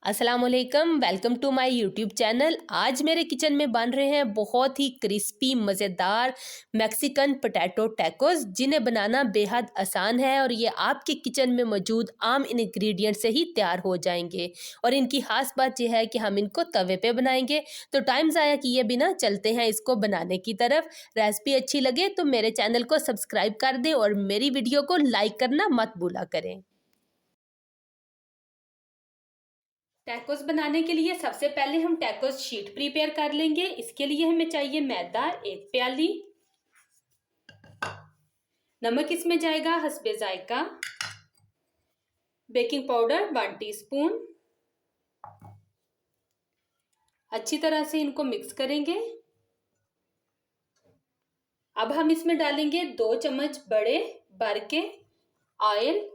अस्सलाम वालेकुम, welcome to my YouTube channel. आज मेरे किचन में बन रहे हैं बहुत ही क्रिस्पी मज़ेदार मैक्सिकन पोटैटो टैकोस, जिन्हें बनाना बेहद आसान है और ये आपके किचन में मौजूद आम इंग्रेडिएंट से ही तैयार हो जाएंगे। और इनकी खास बात यह है कि हम इनको तवे पे बनाएंगे। तो टाइम ज़ाया किए बिना चलते हैं इसको बनाने की तरफ। रेसिपी अच्छी लगे तो मेरे चैनल को सब्सक्राइब कर दें और मेरी वीडियो को लाइक करना मत भूला करें। टैकोस बनाने के लिए सबसे पहले हम टैकोस शीट प्रिपेयर कर लेंगे। इसके लिए हमें चाहिए मैदा 1 प्याली, नमक इसमें जाएगा हस्बे जायका, बेकिंग पाउडर 1 टीस्पून। अच्छी तरह से इनको मिक्स करेंगे। अब हम इसमें डालेंगे 2 चम्मच बड़े भर के ऑयल।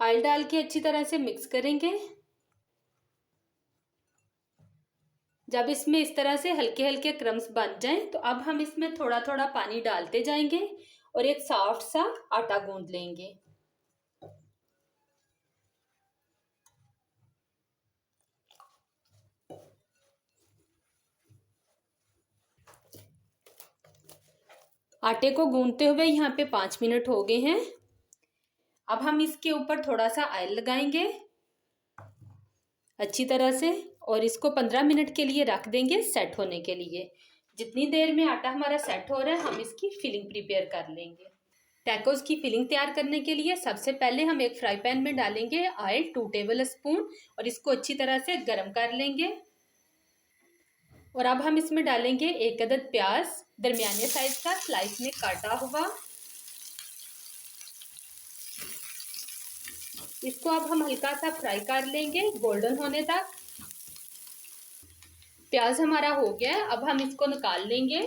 ऑयल डाल के अच्छी तरह से मिक्स करेंगे। जब इसमें इस तरह से हल्के हल्के क्रम्स बन जाएं तो अब हम इसमें थोड़ा थोड़ा पानी डालते जाएंगे और एक सॉफ्ट सा आटा गूंद लेंगे। आटे को गूंदते हुए यहाँ पे 5 मिनट हो गए हैं। अब हम इसके ऊपर थोड़ा सा ऑयल लगाएंगे अच्छी तरह से और इसको 15 मिनट के लिए रख देंगे सेट होने के लिए। जितनी देर में आटा हमारा सेट हो रहा है हम इसकी फिलिंग प्रिपेयर कर लेंगे। टैकोस की फिलिंग तैयार करने के लिए सबसे पहले हम एक फ्राई पैन में डालेंगे ऑयल 2 टेबल स्पून और इसको अच्छी तरह से गर्म कर लेंगे। और अब हम इसमें डालेंगे 1 अदद प्याज दरमियाने साइज का स्लाइस में काटा हुआ। इसको अब हम हल्का सा फ्राई कर लेंगे गोल्डन होने तक। प्याज हमारा हो गया है, अब हम इसको निकाल लेंगे।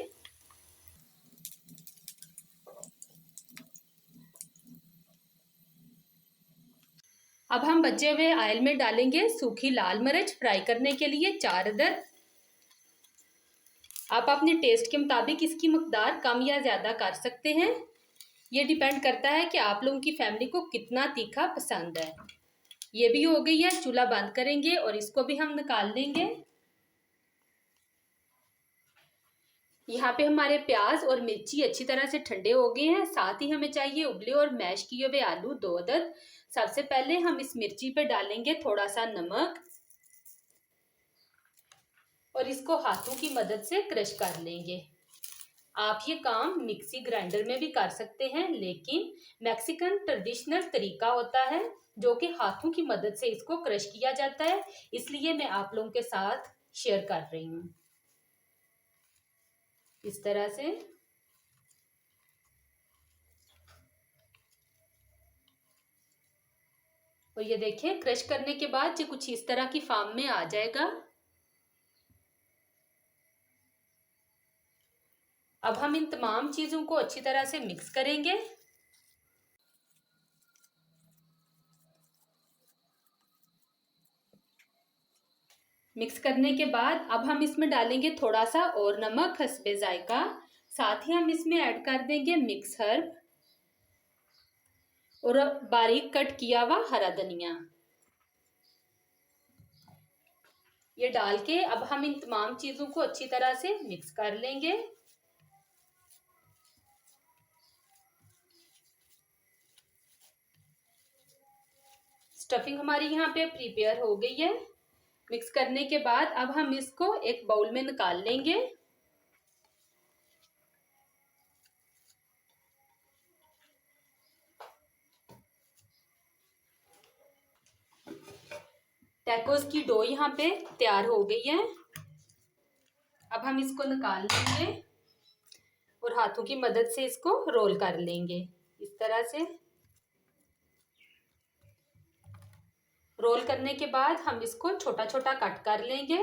अब हम बचे हुए ऑयल में डालेंगे सूखी लाल मिर्च फ्राई करने के लिए 4 अदद। आप अपने टेस्ट के मुताबिक इसकी मकदार कम या ज़्यादा कर सकते हैं। ये डिपेंड करता है कि आप लोगों की फैमिली को कितना तीखा पसंद है। ये भी हो गई है, चूल्हा बंद करेंगे और इसको भी हम निकाल लेंगे। यहाँ पे हमारे प्याज और मिर्ची अच्छी तरह से ठंडे हो गए हैं। साथ ही हमें चाहिए उबले और मैश किए हुए आलू 2 अदद। सबसे पहले हम इस मिर्ची पे डालेंगे थोड़ा सा नमक और इसको हाथों की मदद से क्रश कर लेंगे। आप ये काम मिक्सी ग्राइंडर में भी कर सकते हैं, लेकिन मैक्सिकन ट्रेडिशनल तरीका होता है जो कि हाथों की मदद से इसको क्रश किया जाता है, इसलिए मैं आप लोगों के साथ शेयर कर रही हूँ इस तरह से। और ये देखिए क्रश करने के बाद ये कुछ इस तरह की फॉर्म में आ जाएगा। अब हम इन तमाम चीजों को अच्छी तरह से मिक्स करेंगे। मिक्स करने के बाद अब हम इसमें डालेंगे थोड़ा सा और नमक हस्बे जायका। साथ ही हम इसमें ऐड कर देंगे मिक्स हर्ब और बारीक कट किया हुआ हरा धनिया। ये डाल के अब हम इन तमाम चीजों को अच्छी तरह से मिक्स कर लेंगे। स्टफिंग हमारी यहाँ पे प्रिपेयर हो गई है। मिक्स करने के बाद अब हम इसको एक बाउल में निकाल लेंगे। टैकोस की डो यहाँ पे तैयार हो गई है। अब हम इसको निकाल लेंगे और हाथों की मदद से इसको रोल कर लेंगे इस तरह से। रोल करने के बाद हम इसको छोटा छोटा कट कर लेंगे।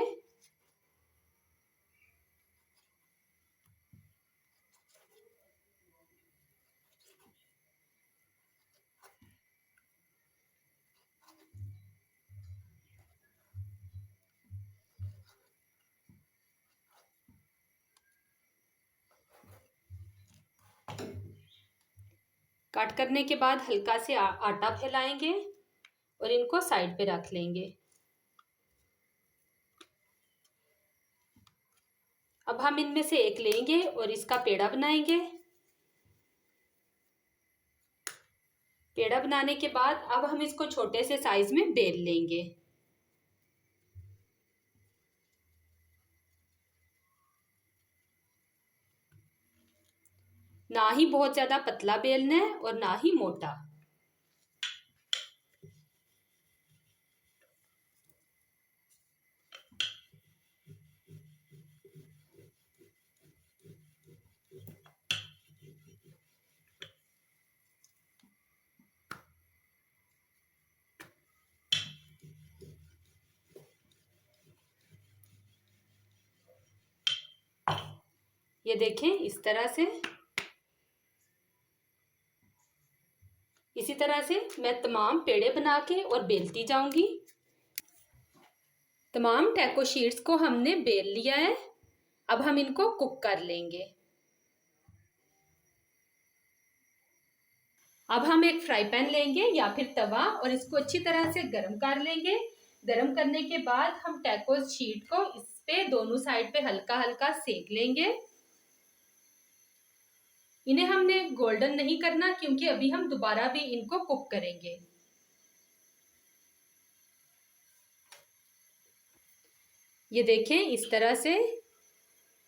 कट करने के बाद हल्का से आटा फैलाएंगे और इनको साइड पे रख लेंगे। अब हम इनमें से एक लेंगे और इसका पेड़ा बनाएंगे। पेड़ा बनाने के बाद अब हम इसको छोटे से साइज में बेल लेंगे। ना ही बहुत ज्यादा पतला बेलना है और ना ही मोटा। ये देखें इस तरह से। इसी तरह से मैं तमाम पेड़े बना के और बेलती जाऊंगी। तमाम टैको शीट्स को हमने बेल लिया है। अब हम इनको कुक कर लेंगे। अब हम एक फ्राई पैन लेंगे या फिर तवा और इसको अच्छी तरह से गर्म कर लेंगे। गर्म करने के बाद हम टैको शीट को इस पे दोनों साइड पे हल्का हल्का सेक लेंगे। इन्हें हमने गोल्डन नहीं करना क्योंकि अभी हम दोबारा भी इनको कुक करेंगे। ये देखें इस तरह से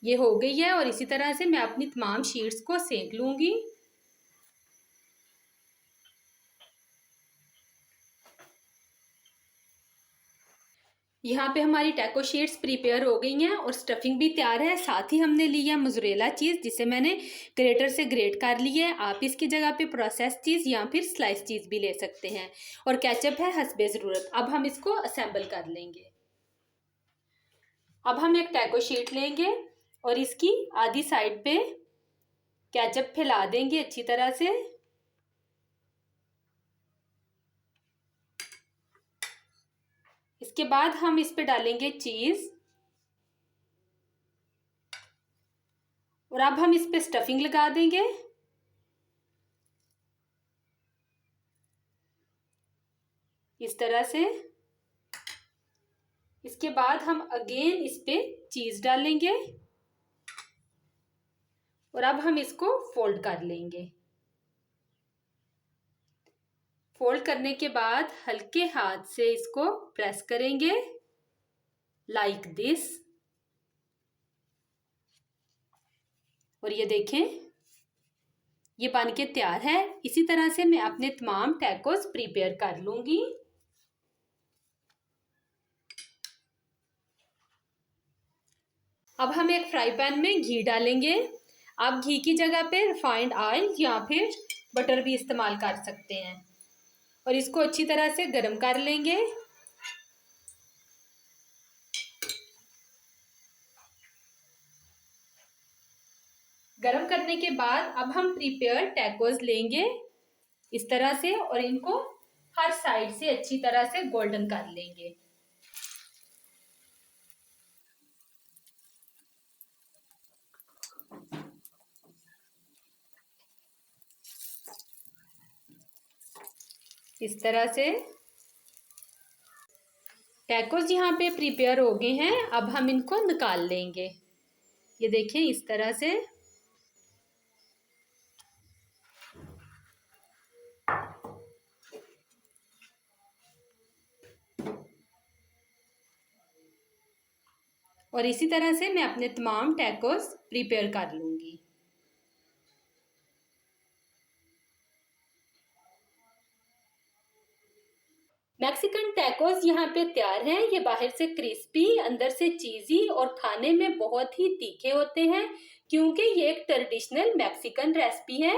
ये हो गई है और इसी तरह से मैं अपनी तमाम शीट्स को सेक लूंगी। यहाँ पे हमारी टैको शीट्स प्रिपेयर हो गई हैं और स्टफिंग भी तैयार है। साथ ही हमने ली है मोज़रेला चीज़ जिसे मैंने ग्रेटर से ग्रेट कर ली है। आप इसकी जगह पे प्रोसेस चीज़ या फिर स्लाइस चीज़ भी ले सकते हैं। और केचप है हस्बे ज़रूरत। अब हम इसको असेंबल कर लेंगे। अब हम एक टैको शीट लेंगे और इसकी आधी साइड पे केचप फैला देंगे अच्छी तरह से। इसके बाद हम इस पे डालेंगे चीज और अब हम इस पे स्टफिंग लगा देंगे। इस तरह से। इसके बाद हम अगेन इस पे चीज डालेंगे और अब हम इसको फोल्ड कर लेंगे। फोल्ड करने के बाद हल्के हाथ से इसको प्रेस करेंगे लाइक दिस। और ये देखें ये बन के तैयार है। इसी तरह से मैं अपने तमाम टैकोस प्रिपेयर कर लूंगी। अब हम एक फ्राई पैन में घी डालेंगे। आप घी की जगह पे रिफाइंड ऑयल या फिर बटर भी इस्तेमाल कर सकते हैं और इसको अच्छी तरह से गर्म कर लेंगे। गर्म करने के बाद अब हम प्रिपेयर टैकोस लेंगे इस तरह से और इनको हर साइड से अच्छी तरह से गोल्डन कर लेंगे। इस तरह से टैकोस यहाँ पे प्रिपेयर हो गए हैं। अब हम इनको निकाल लेंगे। ये देखें इस तरह से। और इसी तरह से मैं अपने तमाम टैकोस प्रिपेयर कर लूंगी। मैक्सिकन टैकोस यहाँ पे तैयार हैं। ये बाहर से क्रिस्पी अंदर से चीजी और खाने में बहुत ही तीखे होते हैं क्योंकि ये एक ट्रेडिशनल मैक्सिकन रेसिपी है।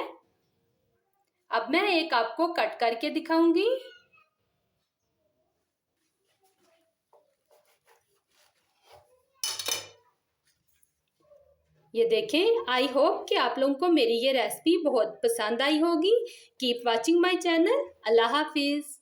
अब मैं एक आपको कट करके दिखाऊंगी। ये देखें। आई होप कि आप लोगों को मेरी ये रेसिपी बहुत पसंद आई होगी। Keep watching my channel. Allah Hafiz.